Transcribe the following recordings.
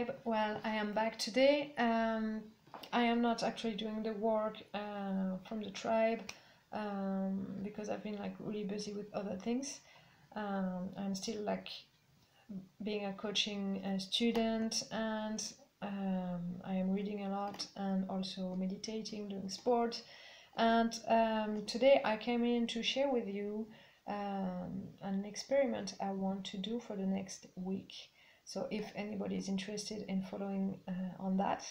tribe. Well, I am back today. I am not actually doing the work from the tribe because I've been like really busy with other things. I'm still like being a coaching student, and I am reading a lot and also meditating, doing sport. And today I came in to share with you an experiment I want to do for the next week. So if anybody is interested in following on that,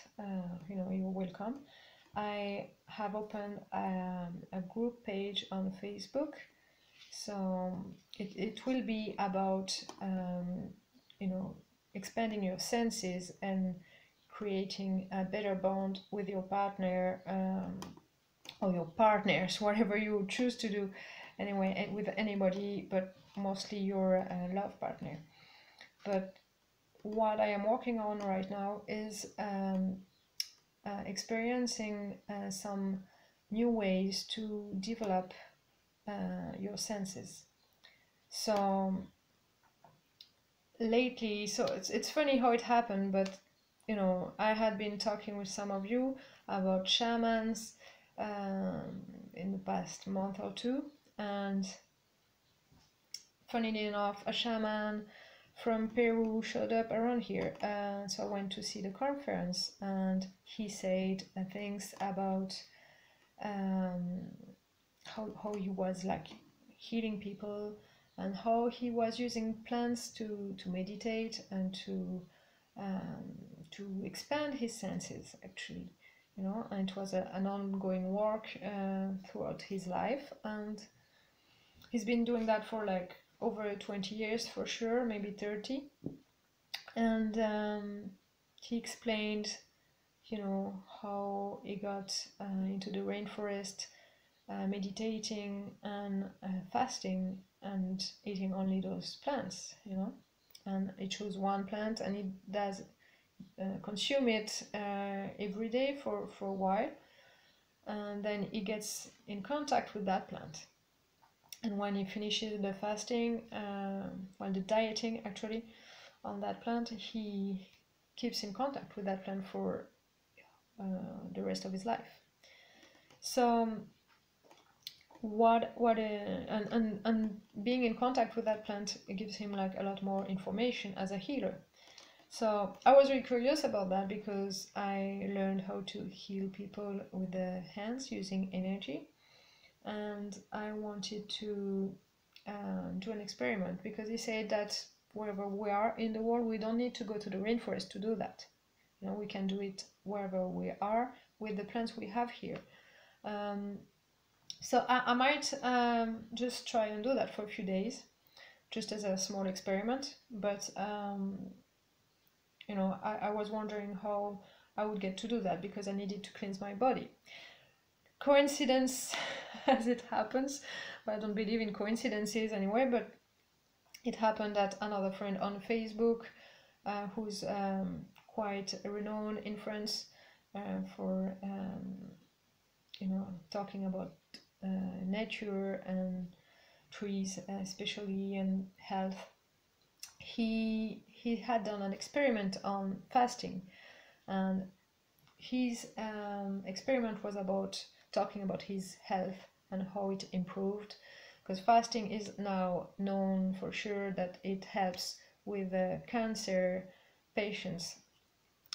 you're welcome. I have opened a group page on Facebook. So it will be about, expanding your senses and creating a better bond with your partner or your partners, whatever you choose to do, anyway, with anybody, but mostly your love partner. But what I am working on right now is experiencing some new ways to develop your senses. So lately, so it's funny how it happened, but I had been talking with some of you about shamans in the past month or two, and funnily enough, a shaman from Peru showed up around here, so I went to see the conference, and he said things about how he was like healing people, and how he was using plants to meditate and to expand his senses, actually, and it was an ongoing work throughout his life, and he's been doing that for like over 20 years for sure, maybe 30. And he explained, how he got into the rainforest, meditating and fasting and eating only those plants, and he chose one plant and he does consume it every day for a while, and then he gets in contact with that plant. And when he finishes the fasting, the dieting actually on that plant, he keeps in contact with that plant for the rest of his life. So and being in contact with that plant, it gives him like a lot more information as a healer. So I was really curious about that, because I learned how to heal people with the hands using energy. And I wanted to do an experiment, because he said that wherever we are in the world, we don't need to go to the rainforest to do that. We can do it wherever we are with the plants we have here. So I might just try and do that for a few days, just as a small experiment. But I was wondering how I would get to do that, because I needed to cleanse my body. Coincidence as it happens, but I don't believe in coincidences anyway, but it happened that another friend on Facebook, who's quite renowned in France for talking about nature and trees especially, and health, he had done an experiment on fasting, and his experiment was about talking about his health and how it improved, because fasting is now known for sure that it helps with cancer patients,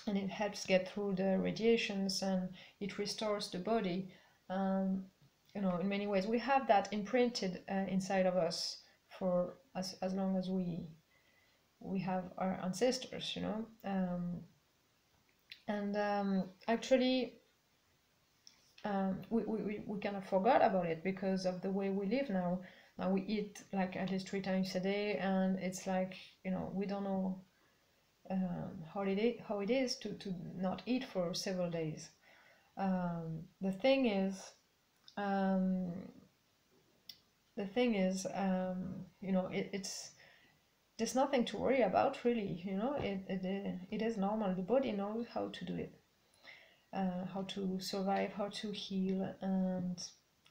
and it helps get through the radiations, and it restores the body. In many ways we have that imprinted inside of us for as long as we have our ancestors, actually we kind of forgot about it because of the way we live now. Now we eat like at least 3 times a day, and it's like, we don't know how it is to not eat for several days. The thing is, it's there's nothing to worry about, really. It is normal. The body knows how to do it, how to survive, how to heal, and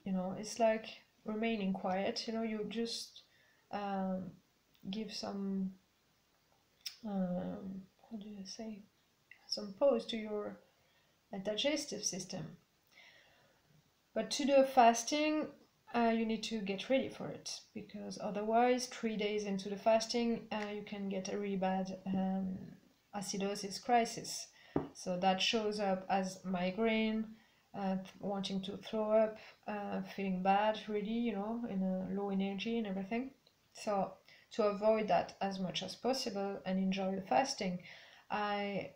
it's like remaining quiet. You just give some how do you say, some pause to your digestive system. But to do fasting, you need to get ready for it, because otherwise 3 days into the fasting you can get a really bad acidosis crisis. So that shows up as migraine, wanting to throw up, feeling bad, really, you know, in a low energy and everything. So to avoid that as much as possible and enjoy the fasting, I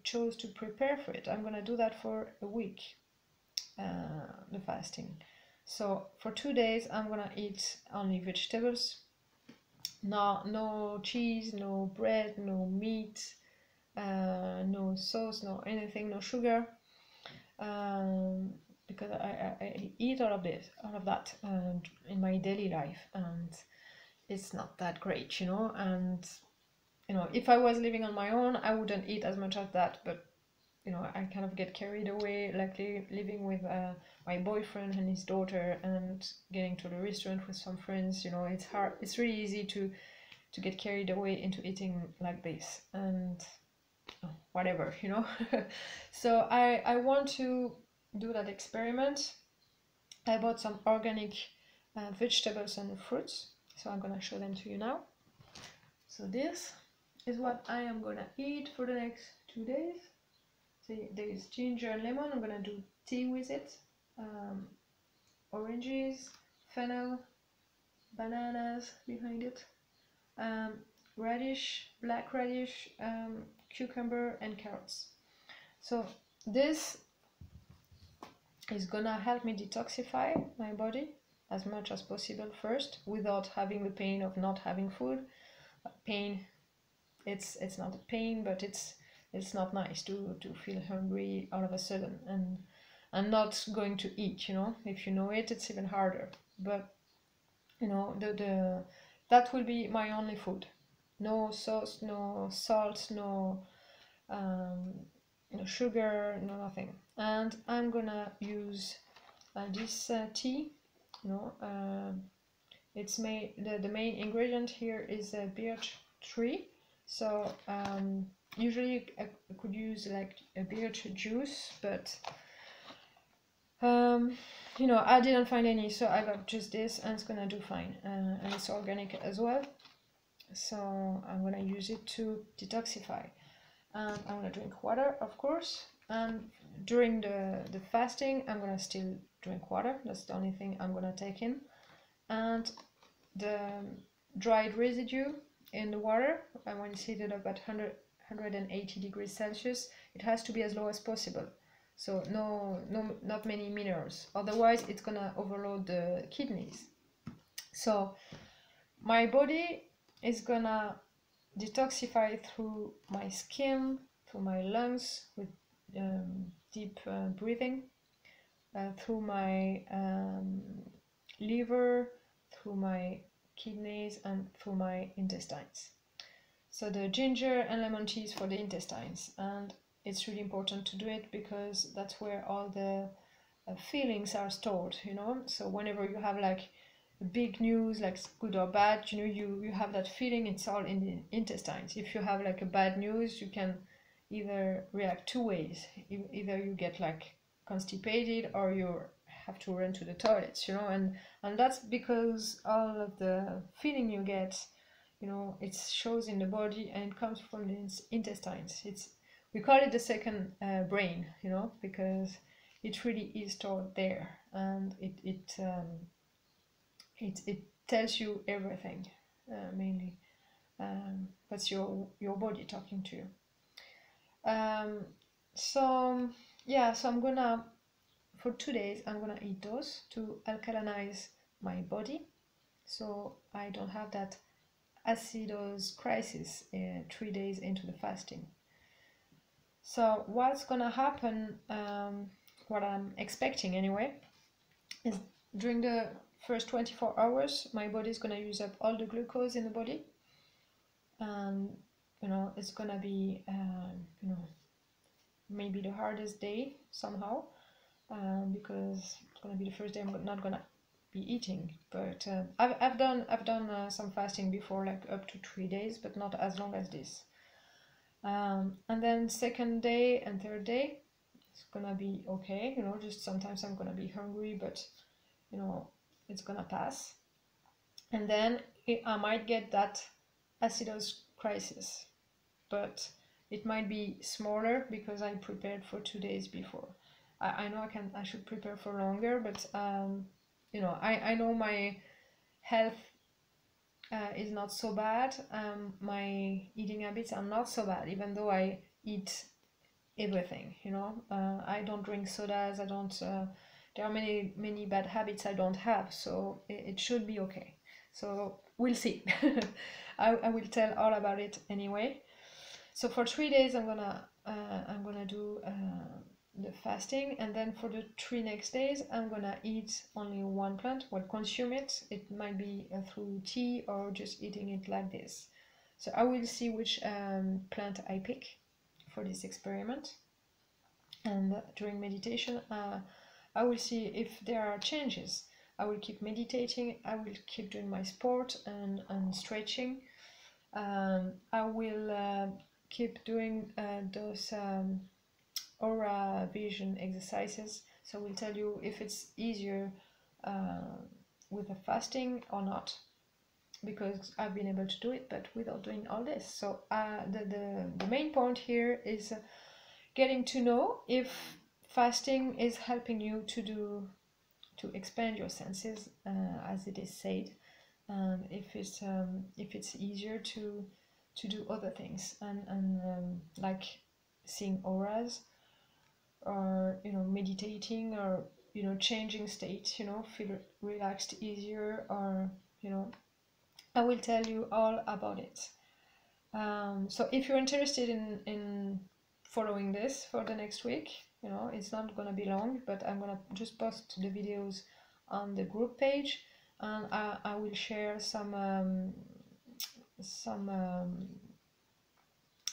chose to prepare for it. I'm gonna do that for a week, the fasting. So for 2 days I'm gonna eat only vegetables, no cheese, no bread, no meat, no sauce, no anything, no sugar, because I eat all of that in my daily life, and it's not that great, you know. And you know, if I was living on my own, I wouldn't eat as much as that, but you know, I kind of get carried away, like living with my boyfriend and his daughter, and getting to the restaurant with some friends. You know, it's hard. It's really easy to get carried away into eating like this, and whatever, you know. So I want to do that experiment. I bought some organic vegetables and fruits, so I'm gonna show them to you now. So this is what I am gonna eat for the next 2 days. See, there is ginger and lemon. I'm gonna do tea with it. Oranges, fennel, bananas behind it, radish, black radish, cucumber, and carrots. So this is gonna help me detoxify my body as much as possible first, without having the pain of not having food. Pain, it's not a pain, but it's not nice to feel hungry all of a sudden and not going to eat, you know. If you know it, it's even harder. But you know, that will be my only food. No sauce, no salt, no sugar, no nothing. And I'm gonna use this tea, you know. It's made, the main ingredient here is a birch tree. So usually I could use like a birch juice, but you know, I didn't find any, so I got just this, and it's gonna do fine, and it's organic as well. So I'm gonna use it to detoxify, and I'm gonna drink water, of course. And during the fasting, I'm gonna still drink water. That's the only thing I'm gonna take in. And the dried residue in the water, and when it's heated up at 180 degrees Celsius, it has to be as low as possible. So not many minerals, otherwise it's gonna overload the kidneys. So my body is gonna detoxify through my skin, through my lungs with deep breathing, through my liver, through my kidneys, and through my intestines. So the ginger and lemon tea is for the intestines, and it's really important to do it because that's where all the feelings are stored, you know. So whenever you have like big news, like good or bad, you know, you have that feeling, it's all in the intestines. If you have like a bad news, you can either react 2 ways. Either you get like constipated, or you have to run to the toilets, you know. And that's because all of the feeling you get, you know, it shows in the body, and it comes from the intestines. We call it the second brain, you know, because it really is stored there, and it tells you everything, mainly. That's your body talking to you. So yeah, so I'm gonna, for 2 days, I'm gonna eat those to alkalinize my body, so I don't have that acidosis crisis 3 days into the fasting. So what's gonna happen, what I'm expecting anyway, is during the first 24 hours, my body is gonna use up all the glucose in the body, and you know, it's gonna be you know, maybe the hardest day somehow, because it's gonna be the first day I'm not gonna be eating. But I've done some fasting before, like up to 3 days, but not as long as this. And then second day and third day, it's gonna be okay, you know, just sometimes I'm gonna be hungry, but you know, it's gonna pass. And then I might get that acidosis crisis, but it might be smaller because I prepared for 2 days before. I know I should prepare for longer, but you know, I know my health is not so bad. My eating habits are not so bad, even though I eat everything, you know. I don't drink sodas, I don't, there are many bad habits I don't have, so it should be okay. So we'll see. I will tell all about it anyway. So for 3 days I'm gonna do the fasting, and then for the 3 next days I'm gonna eat only one plant, well, consume it. It might be through tea or just eating it like this. So I will see which plant I pick for this experiment, and during meditation I will see if there are changes. I will keep meditating, I will keep doing my sport and stretching. I will keep doing those aura vision exercises, so we'll tell you if it's easier with the fasting or not, because I've been able to do it but without doing all this. So the main point here is getting to know if fasting is helping you to expand your senses, as it is said, and if it's easier to do other things, and like seeing auras, or you know, meditating, or you know, changing states, you know, feel relaxed easier, or you know, I will tell you all about it. So if you're interested in following this for the next week, you know, it's not gonna be long, but I'm gonna just post the videos on the group page, and I will share some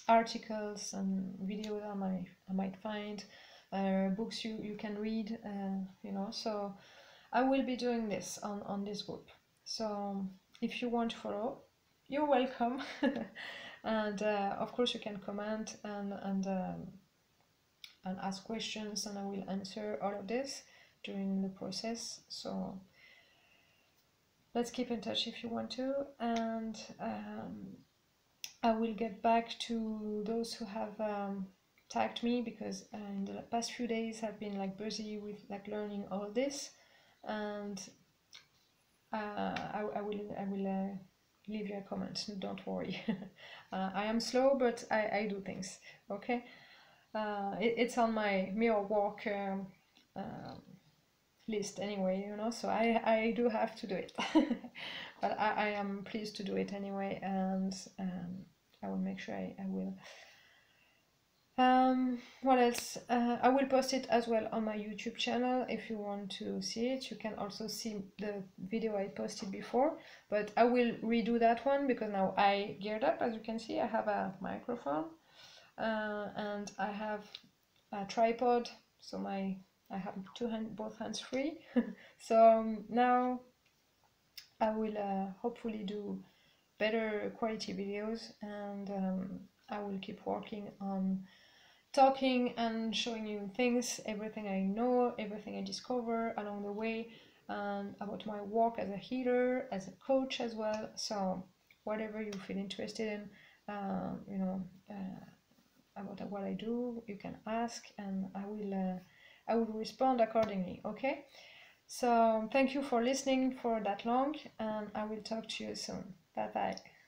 articles and videos I might find, books you can read, you know. So I will be doing this on this group. So if you want to follow, you're welcome. And of course you can comment and ask questions, and I will answer all of this during the process. So let's keep in touch if you want to, and I will get back to those who have tagged me, because in the past few days I've been like busy with like learning all this, and I will leave you a comment, don't worry. I am slow, but I do things, okay? It's on my mirror walk list anyway, you know, so I do have to do it. But I am pleased to do it anyway, and I will make sure I will. What else? I will post it as well on my YouTube channel if you want to see it. You can also see the video I posted before, but I will redo that one because now I geared up. As you can see, I have a microphone, and I have a tripod, so I have both hands free. So now I will hopefully do better quality videos, and I will keep working on talking and showing you things, everything I know, everything I discover along the way, and about my work as a healer, as a coach as well. So whatever you feel interested in, you know, about what I do, you can ask, and I will respond accordingly. Okay, so thank you for listening for that long, and I will talk to you soon. Bye bye.